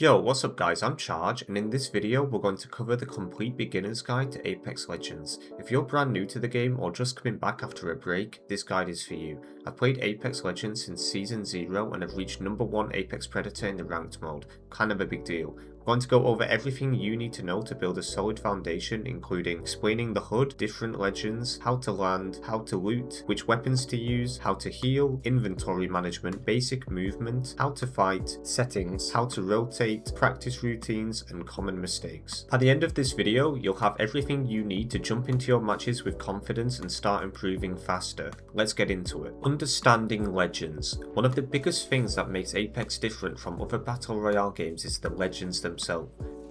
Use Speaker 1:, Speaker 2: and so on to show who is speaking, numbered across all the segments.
Speaker 1: Yo, what's up guys, I'm Chxrge, and in this video we're going to cover the complete beginner's guide to Apex Legends. If you're brand new to the game or just coming back after a break, this guide is for you. I've played Apex Legends since Season 0 and have reached number 1 Apex Predator in the ranked mode, kind of a big deal. I'm going to go over everything you need to know to build a solid foundation, including explaining the HUD, different legends, how to land, how to loot, which weapons to use, how to heal, inventory management, basic movement, how to fight, settings, how to rotate, practice routines, and common mistakes. At the end of this video, you'll have everything you need to jump into your matches with confidence and start improving faster. Let's get into it. Understanding legends. One of the biggest things that makes Apex different from other battle royale games is the legends themselves.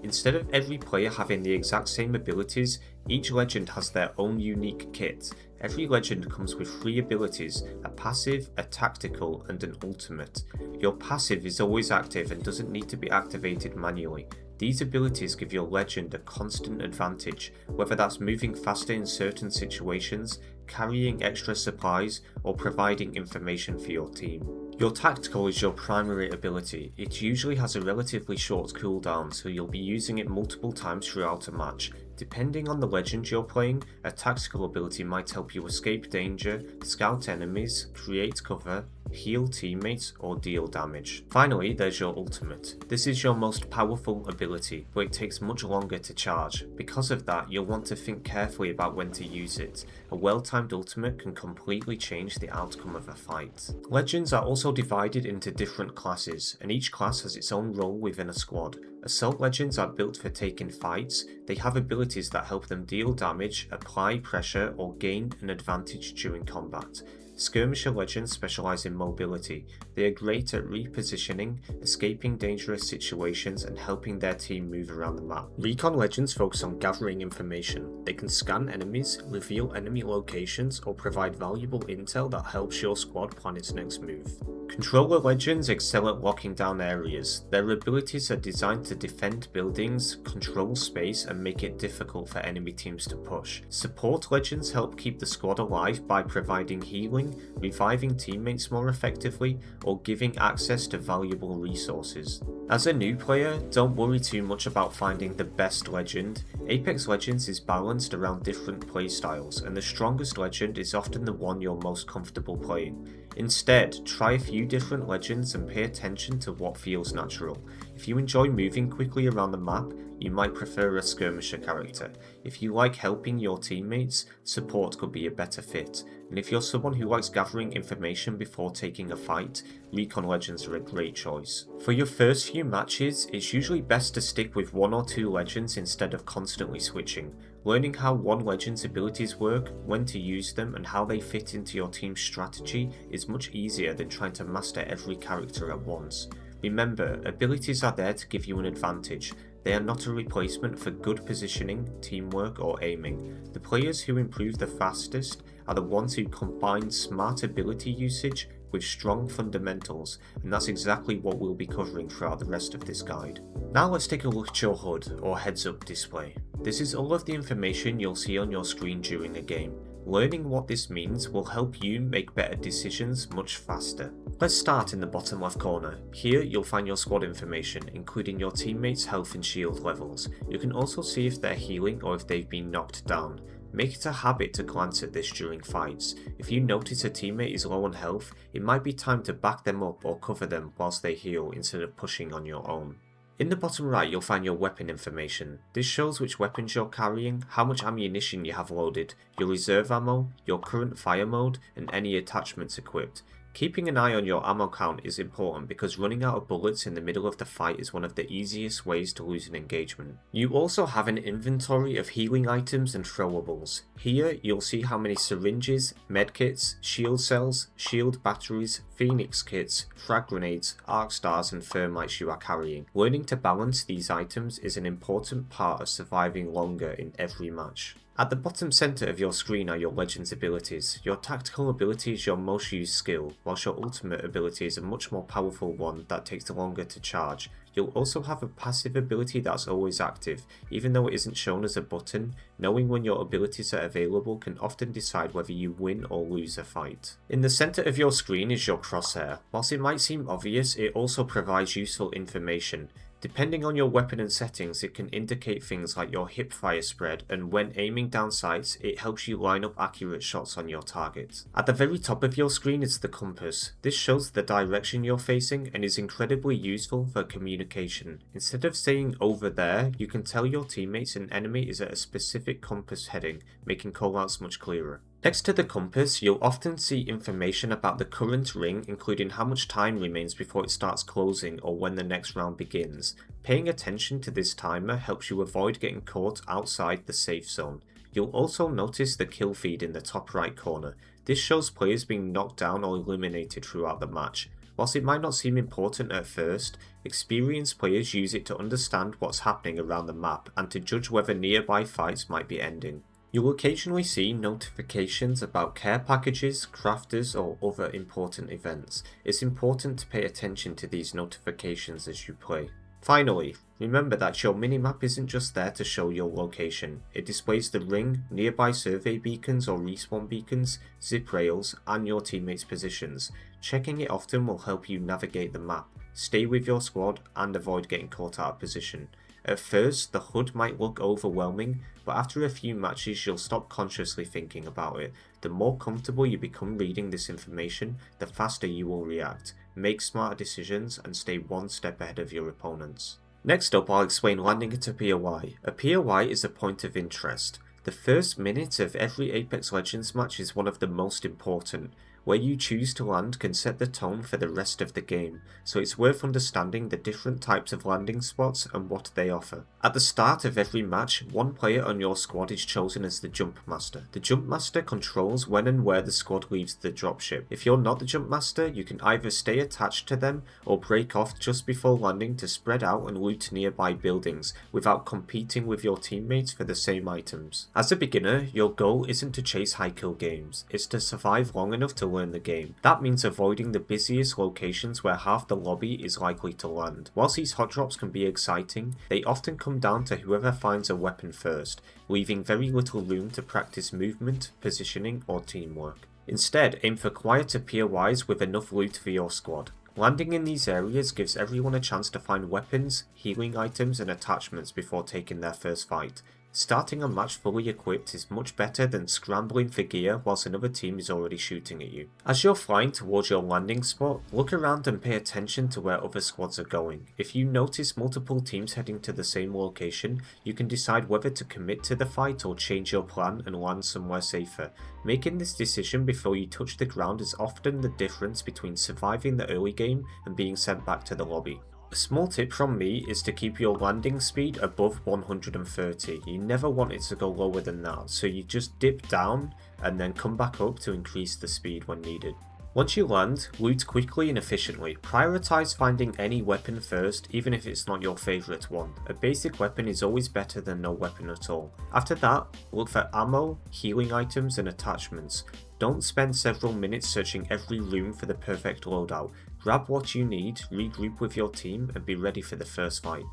Speaker 1: Instead of every player having the exact same abilities, each legend has their own unique kit. Every legend comes with 3 abilities, a passive, a tactical, and an ultimate. Your passive is always active and doesn't need to be activated manually. These abilities give your legend a constant advantage, whether that's moving faster in certain situations, carrying extra supplies, or providing information for your team. Your tactical is your primary ability. It usually has a relatively short cooldown, so you'll be using it multiple times throughout a match. Depending on the legend you're playing, a tactical ability might help you escape danger, scout enemies, create cover, heal teammates, or deal damage. Finally, there's your ultimate. This is your most powerful ability, but it takes much longer to charge. Because of that, you'll want to think carefully about when to use it. A well-timed ultimate can completely change the outcome of a fight. Legends are also divided into different classes, and each class has its own role within a squad. Assault legends are built for taking fights. They have abilities that help them deal damage, apply pressure, or gain an advantage during combat. Skirmisher legends specialise in mobility. They are great at repositioning, escaping dangerous situations, and helping their team move around the map. Recon legends focus on gathering information. They can scan enemies, reveal enemy locations, or provide valuable intel that helps your squad plan its next move. Controller legends excel at locking down areas. Their abilities are designed to defend buildings, control space, and make it difficult for enemy teams to push. Support legends help keep the squad alive by providing healing, reviving teammates more effectively, or giving access to valuable resources. As a new player, don't worry too much about finding the best legend. Apex Legends is balanced around different playstyles, and the strongest legend is often the one you're most comfortable playing. Instead, try a few different legends and pay attention to what feels natural. If you enjoy moving quickly around the map, you might prefer a skirmisher character. If you like helping your teammates, support could be a better fit. And if you're someone who likes gathering information before taking a fight, recon legends are a great choice. For your first few matches, it's usually best to stick with 1 or 2 legends instead of constantly switching. Learning how one legend's abilities work, when to use them, and how they fit into your team's strategy is much easier than trying to master every character at once. Remember, abilities are there to give you an advantage. They are not a replacement for good positioning, teamwork, or aiming. The players who improve the fastest are the ones who combine smart ability usage with strong fundamentals, and that's exactly what we'll be covering throughout the rest of this guide. Now let's take a look at your HUD, or heads-up display. This is all of the information you'll see on your screen during a game. Learning what this means will help you make better decisions much faster. Let's start in the bottom left corner. Here you'll find your squad information, including your teammates' health and shield levels. You can also see if they're healing or if they've been knocked down. Make it a habit to glance at this during fights. If you notice a teammate is low on health, it might be time to back them up or cover them whilst they heal instead of pushing on your own. In the bottom right, you'll find your weapon information. This shows which weapons you're carrying, how much ammunition you have loaded, your reserve ammo, your current fire mode, and any attachments equipped. Keeping an eye on your ammo count is important because running out of bullets in the middle of the fight is one of the easiest ways to lose an engagement. You also have an inventory of healing items and throwables. Here you'll see how many syringes, medkits, shield cells, shield batteries, phoenix kits, frag grenades, arc stars, and thermites you are carrying. Learning to balance these items is an important part of surviving longer in every match. At the bottom centre of your screen are your legend's abilities. Your tactical ability is your most used skill, whilst your ultimate ability is a much more powerful one that takes longer to charge. You'll also have a passive ability that's always active. Even though it isn't shown as a button, knowing when your abilities are available can often decide whether you win or lose a fight. In the centre of your screen is your crosshair. Whilst it might seem obvious, it also provides useful information. Depending on your weapon and settings, it can indicate things like your hip fire spread, and when aiming down sights, it helps you line up accurate shots on your target. At the very top of your screen is the compass. This shows the direction you're facing and is incredibly useful for communication. Instead of saying over there, you can tell your teammates an enemy is at a specific compass heading, making callouts much clearer. Next to the compass, you'll often see information about the current ring, including how much time remains before it starts closing or when the next round begins. Paying attention to this timer helps you avoid getting caught outside the safe zone. You'll also notice the kill feed in the top right corner. This shows players being knocked down or eliminated throughout the match. Whilst it might not seem important at first, experienced players use it to understand what's happening around the map and to judge whether nearby fights might be ending. You'll occasionally see notifications about care packages, crafters, or other important events. It's important to pay attention to these notifications as you play. Finally, remember that your minimap isn't just there to show your location. It displays the ring, nearby survey beacons or respawn beacons, zip rails, and your teammates' positions. Checking it often will help you navigate the map, stay with your squad, and avoid getting caught out of position. At first, the HUD might look overwhelming, but after a few matches you'll stop consciously thinking about it. The more comfortable you become reading this information, the faster you will react, make smarter decisions, and stay one step ahead of your opponents. Next up, I'll explain landing at a POI. A POI is a point of interest. The first minute of every Apex Legends match is one of the most important. Where you choose to land can set the tone for the rest of the game, so it's worth understanding the different types of landing spots and what they offer. At the start of every match, one player on your squad is chosen as the Jump Master. The Jump Master controls when and where the squad leaves the dropship. If you're not the Jump Master, you can either stay attached to them or break off just before landing to spread out and loot nearby buildings without competing with your teammates for the same items. As a beginner, your goal isn't to chase high kill games, it's to survive long enough to learn the game. That means avoiding the busiest locations where half the lobby is likely to land. Whilst these hot drops can be exciting, they often come down to whoever finds a weapon first, leaving very little room to practice movement, positioning, or teamwork. Instead, aim for quieter POIs with enough loot for your squad. Landing in these areas gives everyone a chance to find weapons, healing items, and attachments before taking their first fight. Starting a match fully equipped is much better than scrambling for gear whilst another team is already shooting at you. As you're flying towards your landing spot, look around and pay attention to where other squads are going. If you notice multiple teams heading to the same location, you can decide whether to commit to the fight or change your plan and land somewhere safer. Making this decision before you touch the ground is often the difference between surviving the early game and being sent back to the lobby. A small tip from me is to keep your landing speed above 130. You never want it to go lower than that, so you just dip down and then come back up to increase the speed when needed. Once you land, loot quickly and efficiently. Prioritize finding any weapon first, even if it's not your favourite one. A basic weapon is always better than no weapon at all. After that, look for ammo, healing items, and attachments. Don't spend several minutes searching every room for the perfect loadout. Grab what you need, regroup with your team, and be ready for the first fight.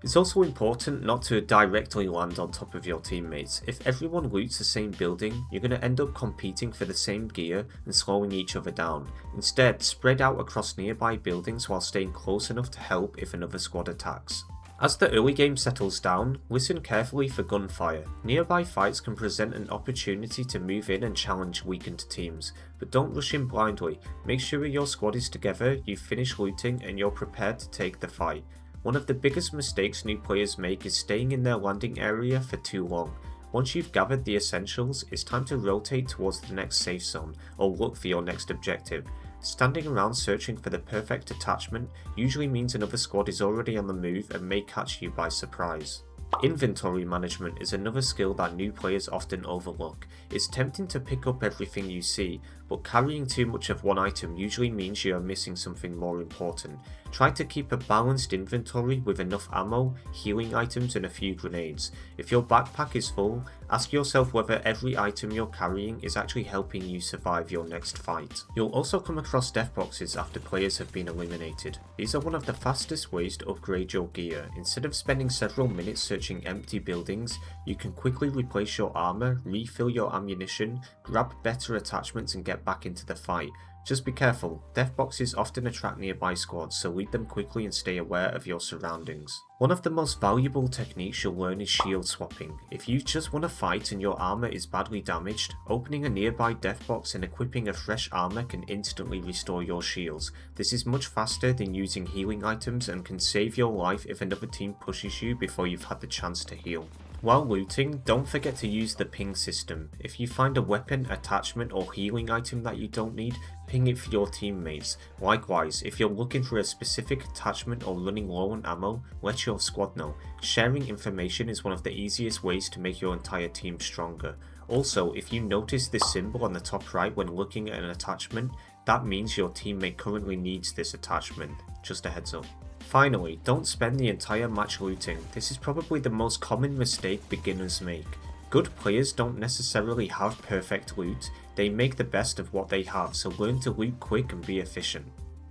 Speaker 1: It's also important not to directly land on top of your teammates. If everyone loots the same building, you're going to end up competing for the same gear and slowing each other down. Instead, spread out across nearby buildings while staying close enough to help if another squad attacks. As the early game settles down, listen carefully for gunfire. Nearby fights can present an opportunity to move in and challenge weakened teams, but don't rush in blindly. Make sure your squad is together, you've finished looting, and you're prepared to take the fight. One of the biggest mistakes new players make is staying in their landing area for too long. Once you've gathered the essentials, it's time to rotate towards the next safe zone, or look for your next objective. Standing around searching for the perfect attachment usually means another squad is already on the move and may catch you by surprise. Inventory management is another skill that new players often overlook. It's tempting to pick up everything you see, but carrying too much of one item usually means you are missing something more important. Try to keep a balanced inventory with enough ammo, healing items, and a few grenades. If your backpack is full, ask yourself whether every item you're carrying is actually helping you survive your next fight. You'll also come across death boxes after players have been eliminated. These are one of the fastest ways to upgrade your gear. Instead of spending several minutes searching empty buildings, you can quickly replace your armor, refill your ammunition, grab better attachments, and get back into the fight. Just be careful, death boxes often attract nearby squads, so lead them quickly and stay aware of your surroundings. One of the most valuable techniques you'll learn is shield swapping. If you just want to fight and your armor is badly damaged, opening a nearby death box and equipping a fresh armor can instantly restore your shields. This is much faster than using healing items and can save your life if another team pushes you before you've had the chance to heal. While looting, don't forget to use the ping system. If you find a weapon, attachment or healing item that you don't need, ping it for your teammates. Likewise, if you're looking for a specific attachment or running low on ammo, let your squad know. Sharing information is one of the easiest ways to make your entire team stronger. Also, if you notice this symbol on the top right when looking at an attachment, that means your teammate currently needs this attachment. Just a heads up. Finally, don't spend the entire match looting. This is probably the most common mistake beginners make. Good players don't necessarily have perfect loot, they make the best of what they have, so learn to loot quick and be efficient.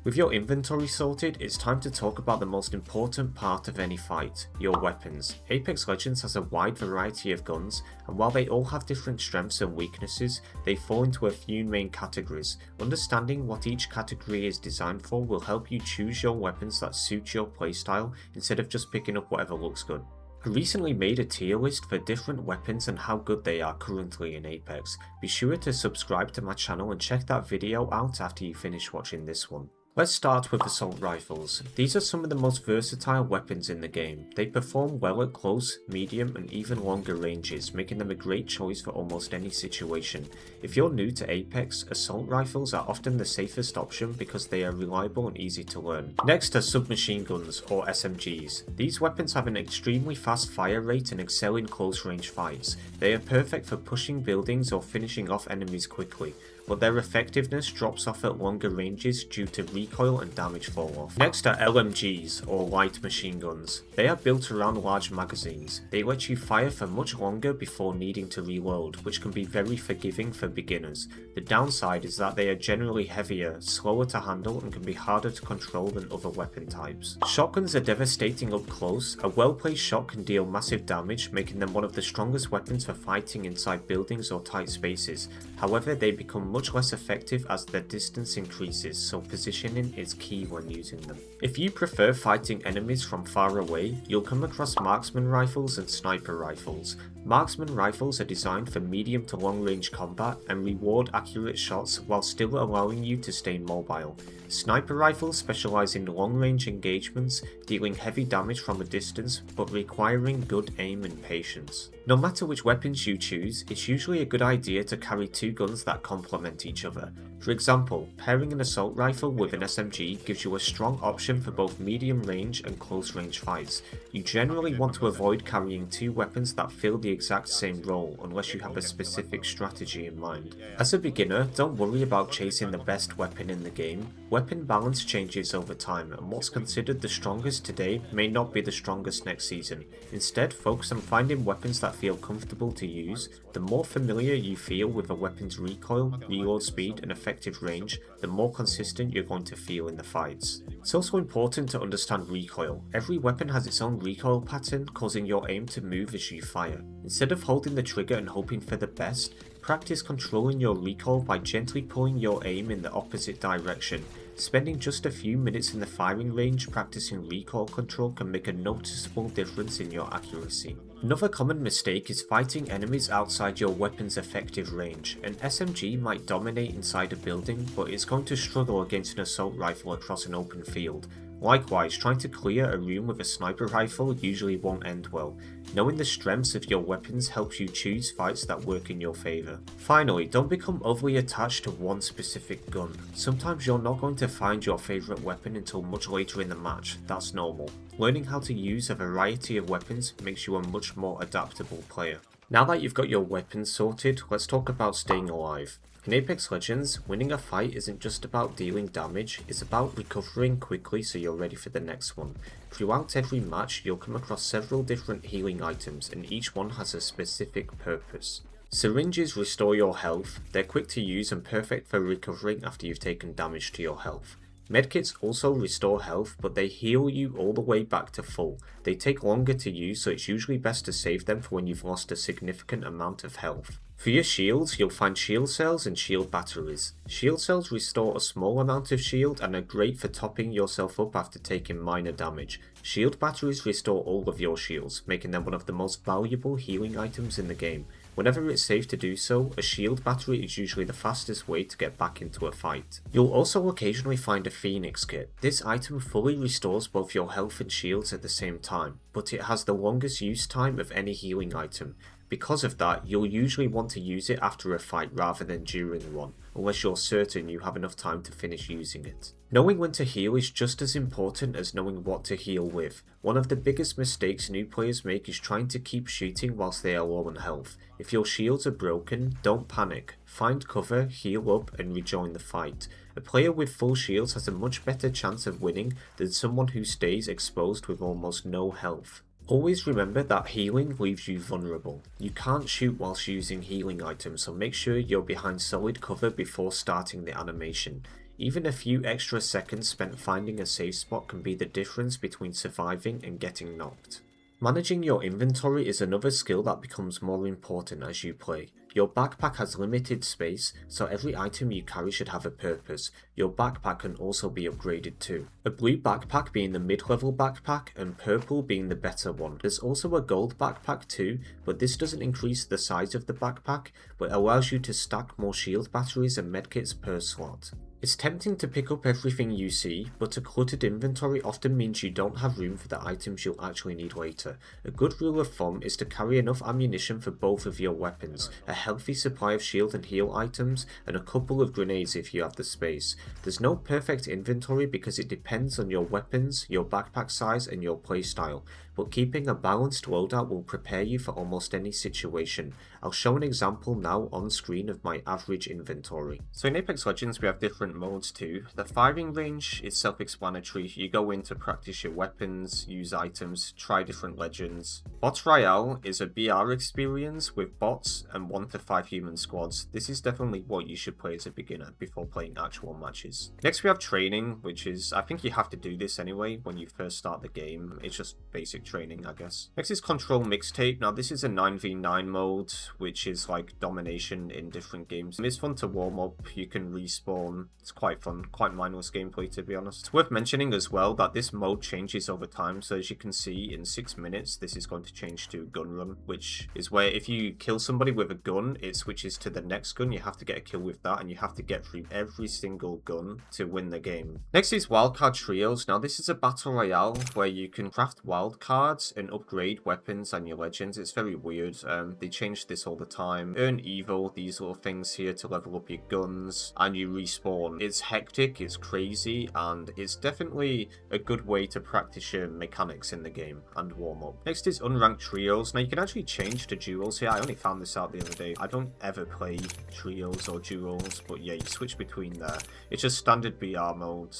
Speaker 1: With your inventory sorted, it's time to talk about the most important part of any fight, your weapons. Apex Legends has a wide variety of guns, and while they all have different strengths and weaknesses, they fall into a few main categories. Understanding what each category is designed for will help you choose your weapons that suit your playstyle instead of just picking up whatever looks good. I recently made a tier list for different weapons and how good they are currently in Apex. Be sure to subscribe to my channel and check that video out after you finish watching this one. Let's start with assault rifles. These are some of the most versatile weapons in the game. They perform well at close, medium and even longer ranges, making them a great choice for almost any situation. If you're new to Apex, assault rifles are often the safest option because they are reliable and easy to learn. Next are submachine guns or SMGs. These weapons have an extremely fast fire rate and excel in close range fights. They are perfect for pushing buildings or finishing off enemies quickly, but their effectiveness drops off at longer ranges due to recoil and damage fall off. Next are LMGs, or light machine guns. They are built around large magazines. They let you fire for much longer before needing to reload, which can be very forgiving for beginners. The downside is that they are generally heavier, slower to handle and can be harder to control than other weapon types. Shotguns are devastating up close. A well-placed shot can deal massive damage, making them one of the strongest weapons for fighting inside buildings or tight spaces. However, they become much less effective as their distance increases, so positioning is key when using them. If you prefer fighting enemies from far away, you'll come across marksman rifles and sniper rifles. Marksman rifles are designed for medium to long range combat and reward accurate shots while still allowing you to stay mobile. Sniper rifles specialize in long range engagements, dealing heavy damage from a distance but requiring good aim and patience. No matter which weapons you choose, it's usually a good idea to carry two guns that complement each other. For example, pairing an assault rifle with an SMG gives you a strong option for both medium range and close range fights. You generally want to avoid carrying two weapons that fill the exact same role unless you have a specific strategy in mind. As a beginner, don't worry about chasing the best weapon in the game. Weapon balance changes over time, and what's considered the strongest today may not be the strongest next season. Instead, focus on finding weapons that feel comfortable to use. The more familiar you feel with a weapon's recoil, reload speed and effective range, the more consistent you're going to feel in the fights. It's also important to understand recoil. Every weapon has its own recoil pattern, causing your aim to move as you fire. Instead of holding the trigger and hoping for the best, practice controlling your recoil by gently pulling your aim in the opposite direction. Spending just a few minutes in the firing range practicing recoil control can make a noticeable difference in your accuracy. Another common mistake is fighting enemies outside your weapon's effective range. An SMG might dominate inside a building, but it's going to struggle against an assault rifle across an open field. Likewise, trying to clear a room with a sniper rifle usually won't end well. Knowing the strengths of your weapons helps you choose fights that work in your favour. Finally, don't become overly attached to one specific gun. Sometimes you're not going to find your favourite weapon until much later in the match. That's normal. Learning how to use a variety of weapons makes you a much more adaptable player. Now that you've got your weapons sorted, let's talk about staying alive. In Apex Legends, winning a fight isn't just about dealing damage, it's about recovering quickly so you're ready for the next one. Throughout every match, you'll come across several different healing items and each one has a specific purpose. Syringes restore your health, they're quick to use and perfect for recovering after you've taken damage to your health. Medkits also restore health, but they heal you all the way back to full. They take longer to use, so it's usually best to save them for when you've lost a significant amount of health. For your shields, you'll find shield cells and shield batteries. Shield cells restore a small amount of shield and are great for topping yourself up after taking minor damage. Shield batteries restore all of your shields, making them one of the most valuable healing items in the game. Whenever it's safe to do so, a shield battery is usually the fastest way to get back into a fight. You'll also occasionally find a Phoenix kit. This item fully restores both your health and shields at the same time, but it has the longest use time of any healing item. Because of that, you'll usually want to use it after a fight rather than during one, unless you're certain you have enough time to finish using it. Knowing when to heal is just as important as knowing what to heal with. One of the biggest mistakes new players make is trying to keep shooting whilst they are low on health. If your shields are broken, don't panic. Find cover, heal up, and rejoin the fight. A player with full shields has a much better chance of winning than someone who stays exposed with almost no health. Always remember that healing leaves you vulnerable. You can't shoot whilst using healing items, so make sure you're behind solid cover before starting the animation. Even a few extra seconds spent finding a safe spot can be the difference between surviving and getting knocked. Managing your inventory is another skill that becomes more important as you play. Your backpack has limited space, so every item you carry should have a purpose. Your backpack can also be upgraded too. A blue backpack being the mid-level backpack and purple being the better one. There's also a gold backpack too, but this doesn't increase the size of the backpack, but allows you to stack more shield batteries and medkits per slot. It's tempting to pick up everything you see, but a cluttered inventory often means you don't have room for the items you'll actually need later. A good rule of thumb is to carry enough ammunition for both of your weapons, a healthy supply of shield and heal items, and a couple of grenades if you have the space. There's no perfect inventory because it depends on your weapons, your backpack size, and your playstyle, but keeping a balanced loadout will prepare you for almost any situation. I'll show an example now on screen of my average inventory. So in Apex Legends we have different modes too. The firing range is self-explanatory. You go in to practice your weapons, use items, try different legends. Bots Royale is a BR experience with bots and 1 to 5 human squads. This is definitely what you should play as a beginner before playing actual matches. Next we have training, which is, I think you have to do this anyway when you first start the game. It's just basic training, I guess. Next is Control Mixtape. Now this is a 9v9 mode, which is like domination in different games. It's fun to warm up, you can respawn. It's quite fun, quite mindless gameplay to be honest. It's worth mentioning as well that this mode changes over time, so as you can see in 6 minutes this is going to change to Gun Run, which is where if you kill somebody with a gun, it switches to the next gun. You have to get a kill with that and you have to get through every single gun to win the game. Next is Wildcard Trios. Now this is a battle royale where you can craft wildcards and upgrade weapons and your legends. It's very weird. They change this all the time. Earn Evo, these little things here to level up your guns, and you respawn. It's hectic, it's crazy, and it's definitely a good way to practice your mechanics in the game and warm up. Next is Unranked Trios. Now you can actually change to duels here. I only found this out the other day. I don't ever play trios or duels, but yeah, you switch between there. It's just standard BR mode,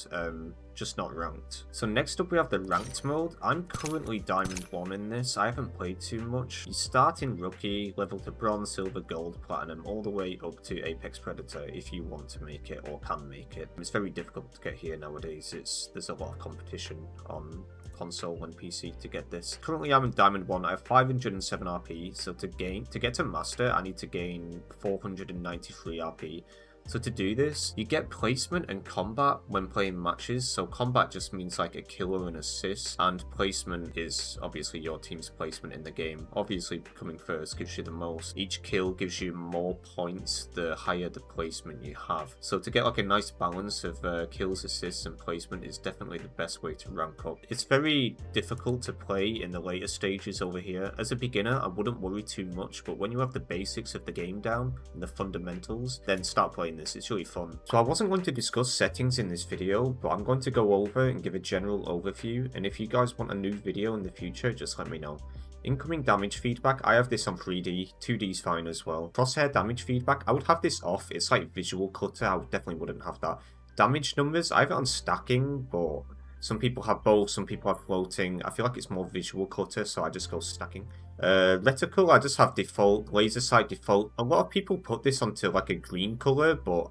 Speaker 1: just not ranked. So next up we have the ranked mode. I'm currently Diamond 1 in this. I haven't played too much. You start in Rookie, level to Bronze, Silver, Gold, Platinum, all the way up to Apex Predator if you want to make it or can make it. It's very difficult to get here nowadays. There's a lot of competition on console and PC to get this. Currently I'm in Diamond 1. I have 507 RP, so to get to Master I need to gain 493 RP. So to do this, you get placement and combat when playing matches. So combat just means like a kill or an assist, and placement is obviously your team's placement in the game. Obviously coming first gives you the most. Each kill gives you more points the higher the placement you have. So to get like a nice balance of kills, assists and placement is definitely the best way to rank up. It's very difficult to play in the later stages over here. As a beginner, I wouldn't worry too much, but when you have the basics of the game down and the fundamentals, then start playing this. It's really fun. So I wasn't going to discuss settings in this video, but I'm going to go over and give a general overview, and if you guys want a new video in the future, just let me know. Incoming damage feedback, I have this on 3D, 2D is fine as well. Crosshair damage feedback, I would have this off. It's like visual clutter, I definitely wouldn't have that. Damage numbers, I have it on stacking, but some people have both, some people have floating. I feel like it's more visual clutter, so I just go stacking. Reticle, I just have default. Laser sight default. A lot of people put this onto like a green color, but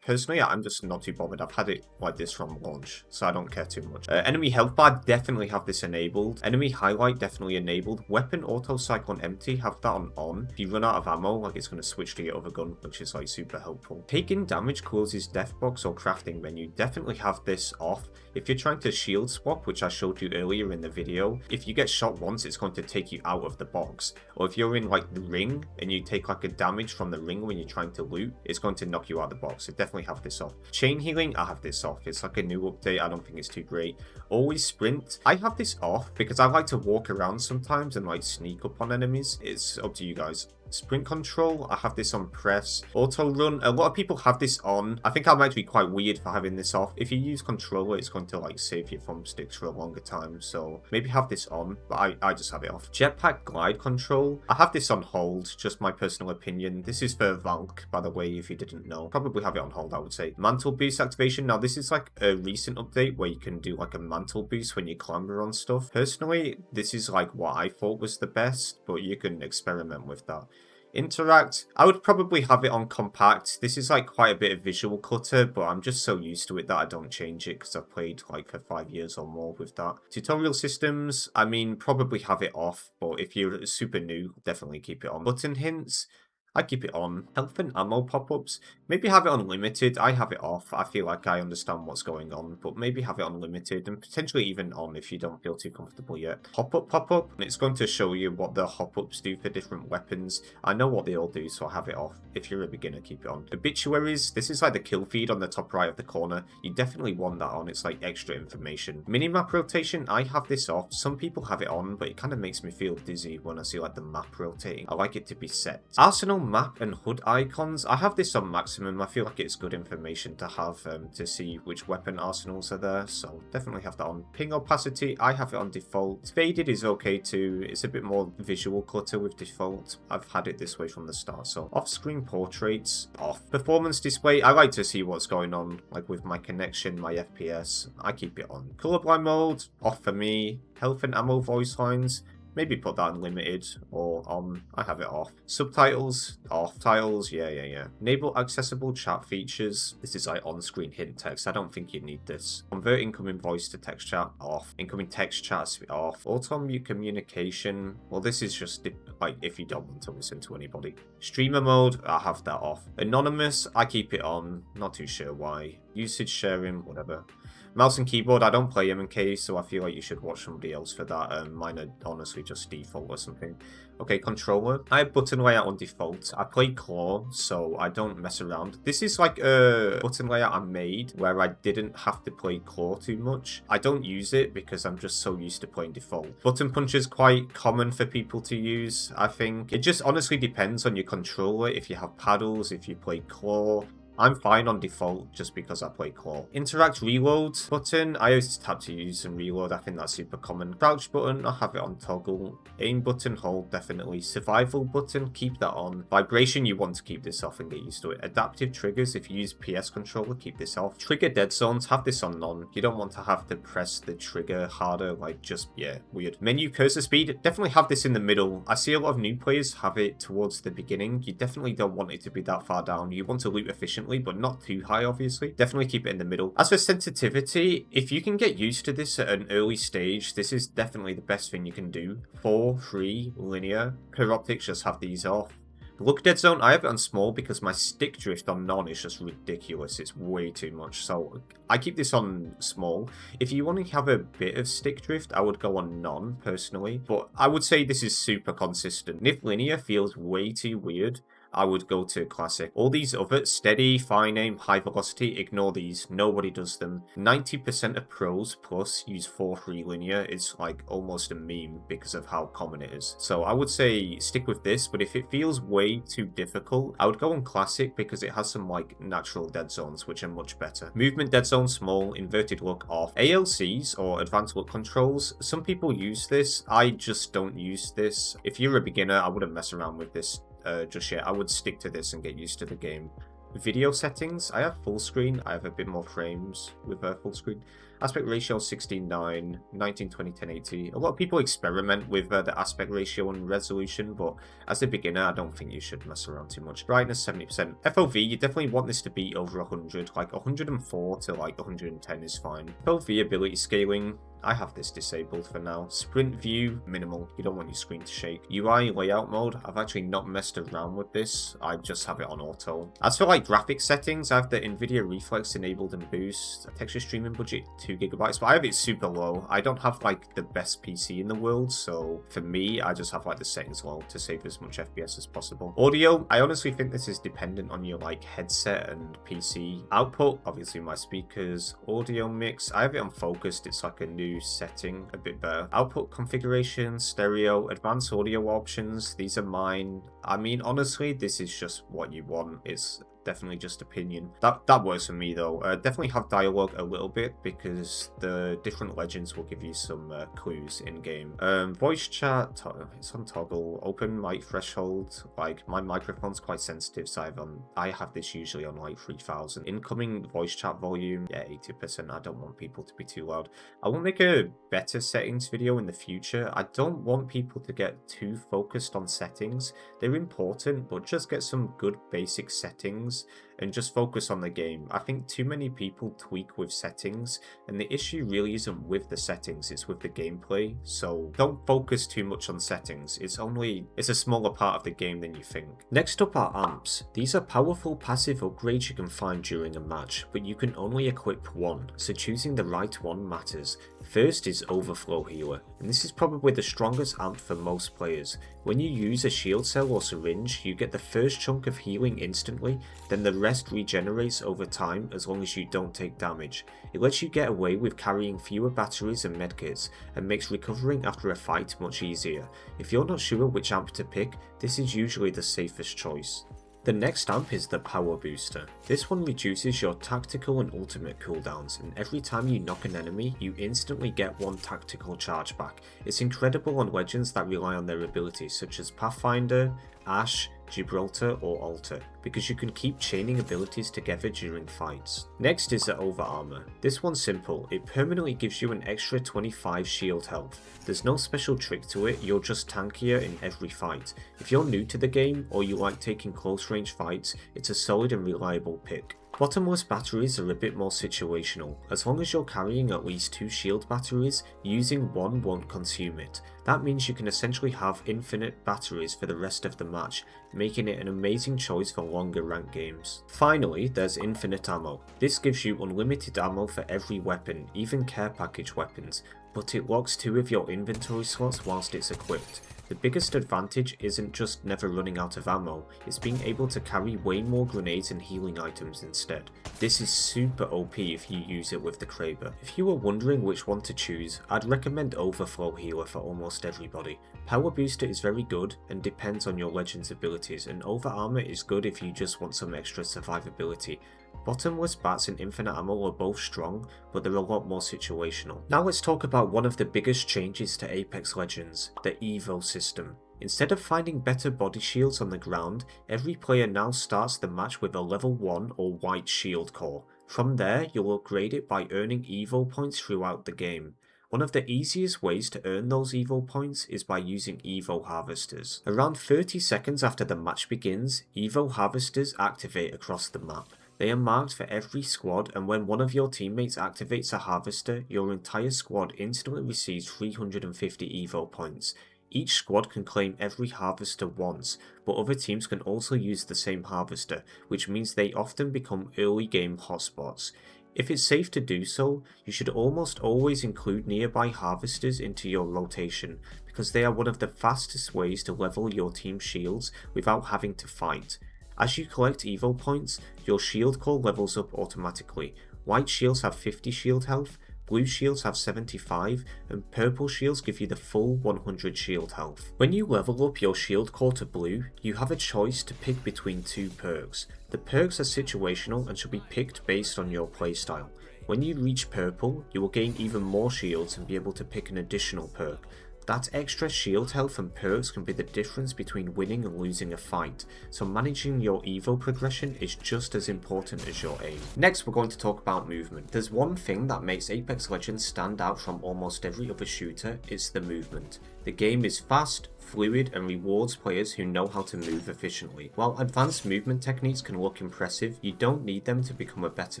Speaker 1: Personally, I'm just not too bothered. I've had it like this from launch, so I don't care too much. Enemy health bar, definitely have this enabled. Enemy highlight, definitely enabled. Weapon auto cycle on empty, have that on. If you run out of ammo, like it's going to switch to your other gun, which is like super helpful. Taking damage closes death box or crafting menu, definitely have this off. If you're trying to shield swap, which I showed you earlier in the video, if you get shot once, it's going to take you out of the box. Or if you're in like the ring and you take like a damage from the ring when you're trying to loot, it's going to knock you out of the box. So definitely have this off. Chain healing, I have this off. It's like a new update. I don't think it's too great. Always sprint. I have this off because I like to walk around sometimes and like sneak up on enemies. It's up to you guys. Sprint control, I have this on press. Auto run, a lot of people have this on. I think I'm actually quite weird for having this off. If you use controller, it's going to like save your thumbsticks for a longer time, so maybe have this on, but I just have it off. Jetpack glide control, I have this on hold, just my personal opinion. This is for Valk, by the way, if you didn't know. Probably have it on hold, I would say. Mantle boost activation, now this is like a recent update where you can do like a mantle boost when you clamber on stuff. Personally, this is like what I thought was the best, but you can experiment with that. Interact, I would probably have it on compact. This is like quite a bit of visual clutter, but I'm just so used to it that I don't change it because I've played like for 5 years or more with that. Tutorial systems, I mean, probably have it off, but if you're super new, definitely keep it on. Button hints, I keep it on. Health and ammo pop-ups, maybe have it unlimited. I have it off. I feel like I understand what's going on, but maybe have it unlimited and potentially even on if you don't feel too comfortable yet. Hop-up pop-up, and it's going to show you what the hop-ups do for different weapons. I know what they all do, so I have it off. If you're a beginner, keep it on. Obituaries, this is like the kill feed on the top right of the corner. You definitely want that on. It's like extra information. Minimap rotation, I have this off. Some people have it on, but it kind of makes me feel dizzy when I see like the map rotating. I like it to be set. Arsenal map and HUD icons, I have this on maximum. I feel like it's good information to have to see which weapon arsenals are there, so definitely have that on. Ping opacity, I have it on default. Faded is okay too. It's a bit more visual clutter with default. I've had it this way from the start. So off-screen portraits, off. Performance display, I like to see what's going on like with my connection, my FPS. I keep it on. Colorblind mode, off for me. Health and ammo voice lines, maybe put that in limited or on. I have it off. Subtitles, off. Titles, yeah. Enable accessible chat features. This is like on-screen hint text. I don't think you need this. Convert incoming voice to text chat, off. Incoming text chats, off. Auto-mute communication. Well, this is just like if you don't want to listen to anybody. Streamer mode, I have that off. Anonymous, I keep it on. Not too sure why. Usage sharing, whatever. Mouse and keyboard, I don't play M&K, so I feel like you should watch somebody else for that. Mine are honestly just default or something. Okay, controller. I have button layout on default. I play claw, so I don't mess around. This is like a button layout I made where I didn't have to play claw too much. I don't use it because I'm just so used to playing default. Button punch is quite common for people to use, I think. It just honestly depends on your controller. If you have paddles, if you play claw. I'm fine on default just because I play claw. Interact reload button, I always tap to use and reload. I think that's super common. Crouch button, I have it on toggle. Aim button, hold, definitely. Survival button, keep that on. Vibration, you want to keep this off and get used to it. Adaptive triggers, if you use PS controller, keep this off. Trigger dead zones, have this on none. You don't want to have to press the trigger harder, like just, yeah, weird. Menu cursor speed, definitely have this in the middle. I see a lot of new players have it towards the beginning. You definitely don't want it to be that far down. You want to loot efficiently, but not too high, obviously. Definitely keep it in the middle. As for sensitivity, if you can get used to this at an early stage, this is definitely the best thing you can do. 4, 3, linear. Per optics, just have these off. Look dead zone, I have it on small because my stick drift on none is just ridiculous. It's way too much, so I keep this on small. If you want to have a bit of stick drift, I would go on none, personally. But I would say this is super consistent. And if linear feels way too weird, I would go to classic. All these other steady, fine aim, high velocity, ignore these. Nobody does them. 90% of pros plus use 4-3 linear. It's like almost a meme because of how common it is. So I would say stick with this, but if it feels way too difficult, I would go on classic because it has some like natural dead zones which are much better. Movement dead zone small, inverted look off. ALCs or advanced look controls, some people use this. I just don't use this. If you're a beginner, I wouldn't mess around with this just yet. I would stick to this and get used to the game. Video settings, I have full screen. I have a bit more frames with full screen. Aspect ratio 16:9, 1920 1080. A lot of people experiment with the aspect ratio and resolution, but as a beginner, I don't think you should mess around too much. Brightness 70%. FOV, you definitely want this to be over 100, like 104 to like 110 is fine. FOV ability scaling, I have this disabled for now. Sprint view, minimal. You don't want your screen to shake. UI layout mode, I've actually not messed around with this. I just have it on auto. As for like graphics settings, I have the NVIDIA Reflex enabled and boost. Texture streaming budget 2GB, but I have it super low. I don't have like the best PC in the world, so for me, I just have like the settings low to save as much FPS as possible. Audio, I honestly think this is dependent on your like headset and PC. Output, obviously my speakers. Audio mix, I have it on focused. It's like a new setting, a bit better. Output configuration, stereo, advanced audio options, these are mine. I mean, honestly, this is just what you want. It's definitely just opinion. That works for me though. Definitely have dialogue a little bit because the different legends will give you some clues in game. Voice chat, it's on toggle. Open mic threshold, like my microphone's quite sensitive, so I have this usually on like 3000. Incoming voice chat volume, yeah, 80%. I don't want people to be too loud. I will make a better settings video in the future. I don't want people to get too focused on settings. They're important, but just get some good basic settings and just focus on the game. I think too many people tweak with settings, and the issue really isn't with the settings, it's with the gameplay. So don't focus too much on settings. It's a smaller part of the game than you think. Next up are amps. These are powerful passive upgrades you can find during a match, but you can only equip one, so choosing the right one matters. First is Overflow Healer, and this is probably the strongest amp for most players. When you use a shield cell or syringe, you get the first chunk of healing instantly, then the rest regenerates over time as long as you don't take damage. It lets you get away with carrying fewer batteries and medkits, and makes recovering after a fight much easier. If you're not sure which amp to pick, this is usually the safest choice. The next amp is the Power Booster. This one reduces your tactical and ultimate cooldowns, and every time you knock an enemy, you instantly get one tactical charge back. It's incredible on legends that rely on their abilities such as Pathfinder, Ashe, Gibraltar or Altar, because you can keep chaining abilities together during fights. Next is the Over Armor. This one's simple, it permanently gives you an extra 25 shield health. There's no special trick to it, you're just tankier in every fight. If you're new to the game or you like taking close range fights, it's a solid and reliable pick. Bottomless batteries are a bit more situational. As long as you're carrying at least 2 shield batteries, using one won't consume it. That means you can essentially have infinite batteries for the rest of the match, making it an amazing choice for longer ranked games. Finally, there's infinite ammo. This gives you unlimited ammo for every weapon, even care package weapons, but it locks 2 of your inventory slots whilst it's equipped. The biggest advantage isn't just never running out of ammo, it's being able to carry way more grenades and healing items instead. This is super OP if you use it with the Chxrge. If you were wondering which one to choose, I'd recommend Overflow Healer for almost everybody. Power Booster is very good and depends on your legend's abilities, and Over Armor is good if you just want some extra survivability. Bottomless bats and infinite ammo are both strong, but they're a lot more situational. Now let's talk about one of the biggest changes to Apex Legends, the Evo System. Instead of finding better body shields on the ground, every player now starts the match with a level 1 or white shield core. From there, you'll upgrade it by earning Evo points throughout the game. One of the easiest ways to earn those Evo points is by using Evo Harvesters. Around 30 seconds after the match begins, Evo Harvesters activate across the map. They are marked for every squad, and when one of your teammates activates a harvester, your entire squad instantly receives 350 Evo points. Each squad can claim every harvester once, but other teams can also use the same harvester, which means they often become early game hotspots. If it's safe to do so, you should almost always include nearby harvesters into your rotation, because they are one of the fastest ways to level your team's shields without having to fight. As you collect Evo points, your shield core levels up automatically. White shields have 50 shield health, blue shields have 75, and purple shields give you the full 100 shield health. When you level up your shield core to blue, you have a choice to pick between 2 perks. The perks are situational and should be picked based on your playstyle. When you reach purple, you will gain even more shields and be able to pick an additional perk. That extra shield health and perks can be the difference between winning and losing a fight, so managing your Evo progression is just as important as your aim. Next, we're going to talk about movement. There's one thing that makes Apex Legends stand out from almost every other shooter, it's the movement. The game is fast, fluid, and rewards players who know how to move efficiently. While advanced movement techniques can look impressive, you don't need them to become a better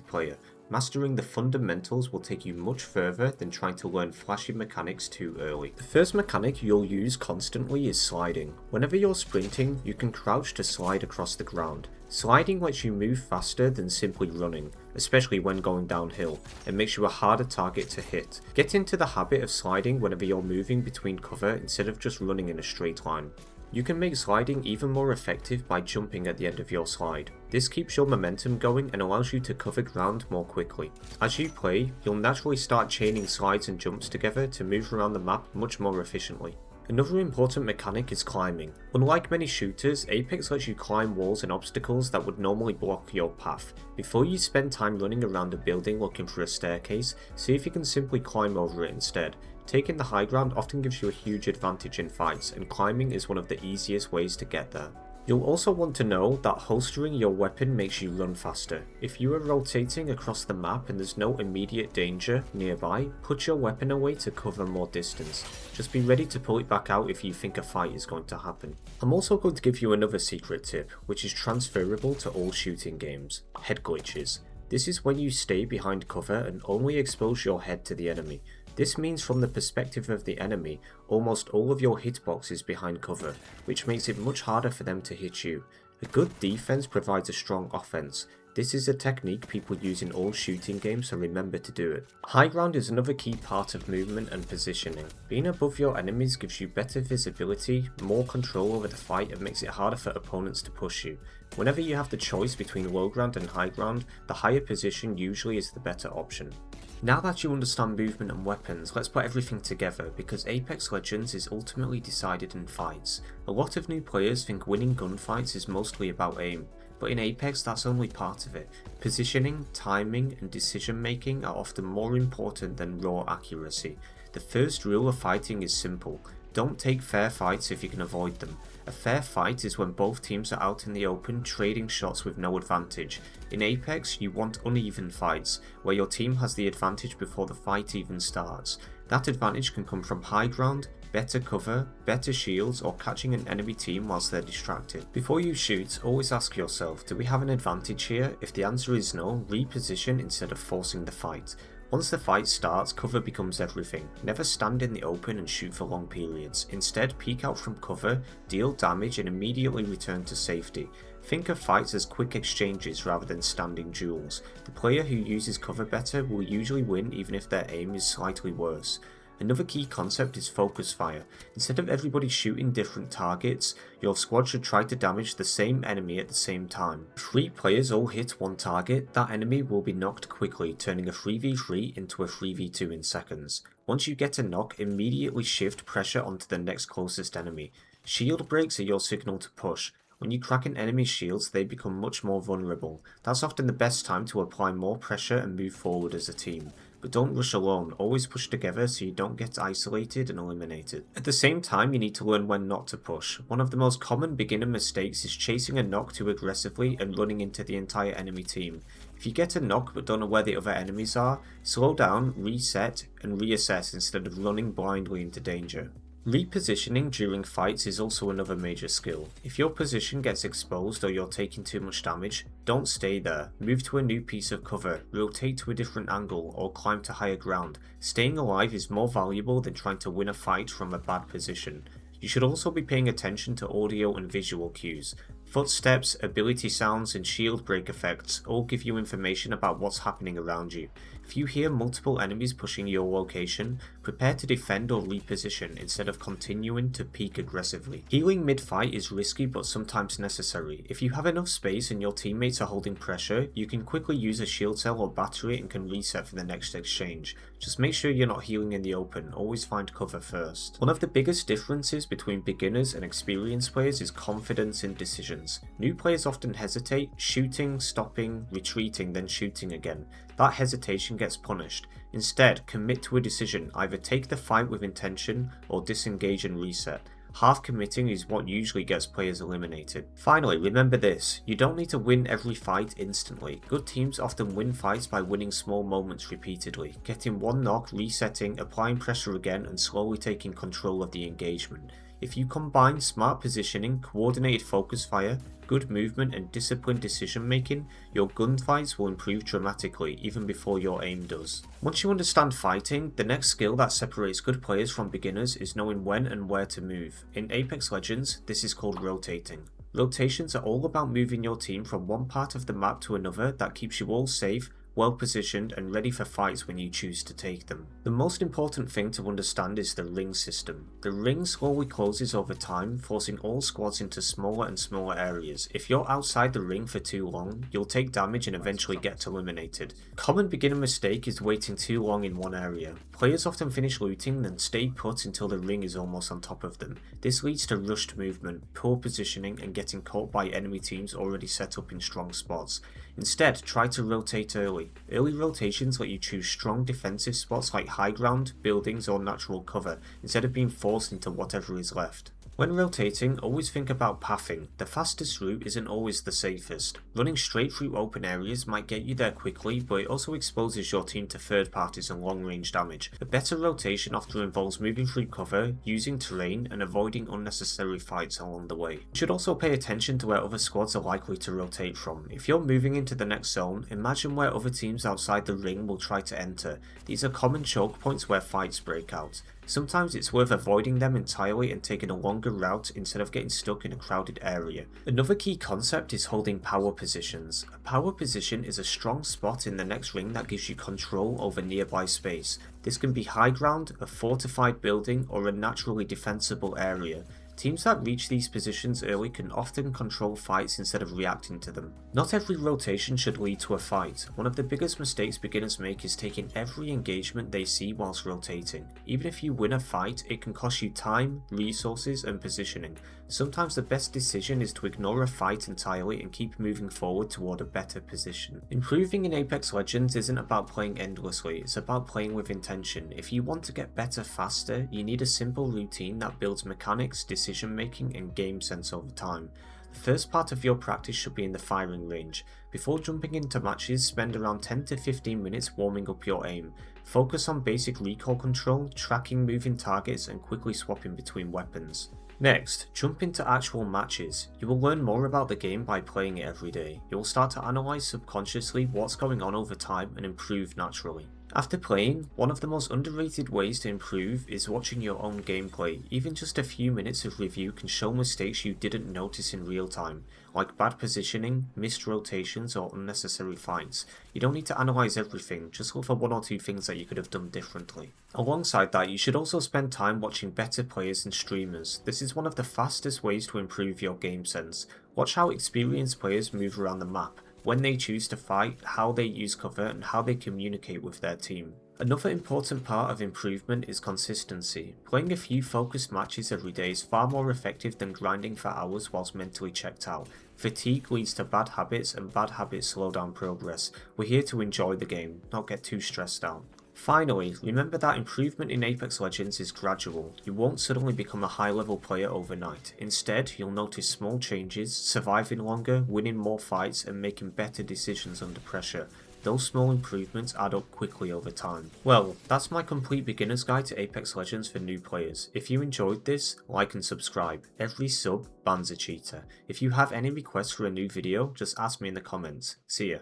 Speaker 1: player. Mastering the fundamentals will take you much further than trying to learn flashy mechanics too early. The first mechanic you'll use constantly is sliding. Whenever you're sprinting, you can crouch to slide across the ground. Sliding lets you move faster than simply running, especially when going downhill, and makes you a harder target to hit. Get into the habit of sliding whenever you're moving between cover instead of just running in a straight line. You can make sliding even more effective by jumping at the end of your slide. This keeps your momentum going and allows you to cover ground more quickly. As you play, you'll naturally start chaining slides and jumps together to move around the map much more efficiently. Another important mechanic is climbing. Unlike many shooters, Apex lets you climb walls and obstacles that would normally block your path. Before you spend time running around a building looking for a staircase, see if you can simply climb over it instead. Taking the high ground often gives you a huge advantage in fights, and climbing is one of the easiest ways to get there. You'll also want to know that holstering your weapon makes you run faster. If you are rotating across the map and there's no immediate danger nearby, put your weapon away to cover more distance. Just be ready to pull it back out if you think a fight is going to happen. I'm also going to give you another secret tip, which is transferable to all shooting games: head glitches. This is when you stay behind cover and only expose your head to the enemy. This means from the perspective of the enemy, almost all of your hitbox is behind cover, which makes it much harder for them to hit you. A good defense provides a strong offense. This is a technique people use in all shooting games, so remember to do it. High ground is another key part of movement and positioning. Being above your enemies gives you better visibility, more control over the fight, and makes it harder for opponents to push you. Whenever you have the choice between low ground and high ground, the higher position usually is the better option. Now that you understand movement and weapons, let's put everything together, because Apex Legends is ultimately decided in fights. A lot of new players think winning gunfights is mostly about aim, but in Apex that's only part of it. Positioning, timing, and decision making are often more important than raw accuracy. The first rule of fighting is simple: don't take fair fights if you can avoid them. A fair fight is when both teams are out in the open trading shots with no advantage. In Apex, you want uneven fights, where your team has the advantage before the fight even starts. That advantage can come from high ground, better cover, better shields, or catching an enemy team whilst they're distracted. Before you shoot, always ask yourself, do we have an advantage here? If the answer is no, reposition instead of forcing the fight. Once the fight starts, cover becomes everything. Never stand in the open and shoot for long periods. Instead, peek out from cover, deal damage, and immediately return to safety. Think of fights as quick exchanges rather than standing duels. The player who uses cover better will usually win even if their aim is slightly worse. Another key concept is focus fire. Instead of everybody shooting different targets, your squad should try to damage the same enemy at the same time. If 3 players all hit one target, that enemy will be knocked quickly, turning a 3v3 into a 3v2 in seconds. Once you get a knock, immediately shift pressure onto the next closest enemy. Shield breaks are your signal to push. When you crack an enemy's shields, they become much more vulnerable. That's often the best time to apply more pressure and move forward as a team. But don't rush alone, always push together so you don't get isolated and eliminated. At the same time, you need to learn when not to push. One of the most common beginner mistakes is chasing a knock too aggressively and running into the entire enemy team. If you get a knock but don't know where the other enemies are, slow down, reset, and reassess instead of running blindly into danger. Repositioning during fights is also another major skill. If your position gets exposed or you're taking too much damage, don't stay there. Move to a new piece of cover, rotate to a different angle, or climb to higher ground. Staying alive is more valuable than trying to win a fight from a bad position. You should also be paying attention to audio and visual cues. Footsteps, ability sounds, and shield break effects all give you information about what's happening around you. If you hear multiple enemies pushing your location, prepare to defend or reposition instead of continuing to peek aggressively. Healing mid-fight is risky but sometimes necessary. If you have enough space and your teammates are holding pressure, you can quickly use a shield cell or battery and can reset for the next exchange. Just make sure you're not healing in the open, always find cover first. One of the biggest differences between beginners and experienced players is confidence in decisions. New players often hesitate, shooting, stopping, retreating, then shooting again. that hesitation gets punished. Instead, commit to a decision, either take the fight with intention or disengage and reset. Half committing is what usually gets players eliminated. Finally, remember this, you don't need to win every fight instantly. Good teams often win fights by winning small moments repeatedly, getting one knock, resetting, applying pressure again, and slowly taking control of the engagement. If you combine smart positioning, coordinated focus fire, good movement and disciplined decision making, your gunfights will improve dramatically even before your aim does. Once you understand fighting, the next skill that separates good players from beginners is knowing when and where to move. In Apex Legends, this is called rotating. Rotations are all about moving your team from one part of the map to another that keeps you all safe, well positioned and ready for fights when you choose to take them. The most important thing to understand is the ring system. The ring slowly closes over time, forcing all squads into smaller and smaller areas. If you're outside the ring for too long, you'll take damage and eventually get eliminated. Common beginner mistake is waiting too long in one area. Players often finish looting then stay put until the ring is almost on top of them. This leads to rushed movement, poor positioning and getting caught by enemy teams already set up in strong spots. Instead, try to rotate early. Early rotations let you choose strong defensive spots like high ground, buildings or natural cover, instead of being forced into whatever is left. When rotating, always think about pathing. The fastest route isn't always the safest. Running straight through open areas might get you there quickly, but it also exposes your team to third parties and long range damage. A better rotation often involves moving through cover, using terrain, and avoiding unnecessary fights along the way. You should also pay attention to where other squads are likely to rotate from. If you're moving into the next zone, imagine where other teams outside the ring will try to enter. These are common choke points where fights break out. Sometimes it's worth avoiding them entirely and taking a longer route instead of getting stuck in a crowded area. Another key concept is holding power positions. A power position is a strong spot in the next ring that gives you control over nearby space. This can be high ground, a fortified building, or a naturally defensible area. Teams that reach these positions early can often control fights instead of reacting to them. Not every rotation should lead to a fight. One of the biggest mistakes beginners make is taking every engagement they see whilst rotating. Even if you win a fight, it can cost you time, resources and positioning. Sometimes the best decision is to ignore a fight entirely and keep moving forward toward a better position. Improving in Apex Legends isn't about playing endlessly, it's about playing with intention. If you want to get better faster, you need a simple routine that builds mechanics, decision making and game sense over time. The first part of your practice should be in the firing range. Before jumping into matches, spend around 10 to 15 minutes warming up your aim. Focus on basic recoil control, tracking moving targets and quickly swapping between weapons. Next, jump into actual matches. You will learn more about the game by playing it every day. You will start to analyse subconsciously what's going on over time and improve naturally. After playing, one of the most underrated ways to improve is watching your own gameplay. Even just a few minutes of review can show mistakes you didn't notice in real time, like bad positioning, missed rotations or unnecessary fights. You don't need to analyse everything, just look for one or two things that you could have done differently. Alongside that, you should also spend time watching better players and streamers. This is one of the fastest ways to improve your game sense. Watch how experienced players move around the map, when they choose to fight, how they use cover and how they communicate with their team. Another important part of improvement is consistency. Playing a few focused matches every day is far more effective than grinding for hours whilst mentally checked out. Fatigue leads to bad habits and bad habits slow down progress. We're here to enjoy the game, not get too stressed out. Finally, remember that improvement in Apex Legends is gradual. You won't suddenly become a high-level player overnight. Instead, you'll notice small changes, surviving longer, winning more fights, and making better decisions under pressure. Those small improvements add up quickly over time. Well, that's my complete beginner's guide to Apex Legends for new players. If you enjoyed this, like and subscribe. Every sub bans a cheater. If you have any requests for a new video, just ask me in the comments. See ya.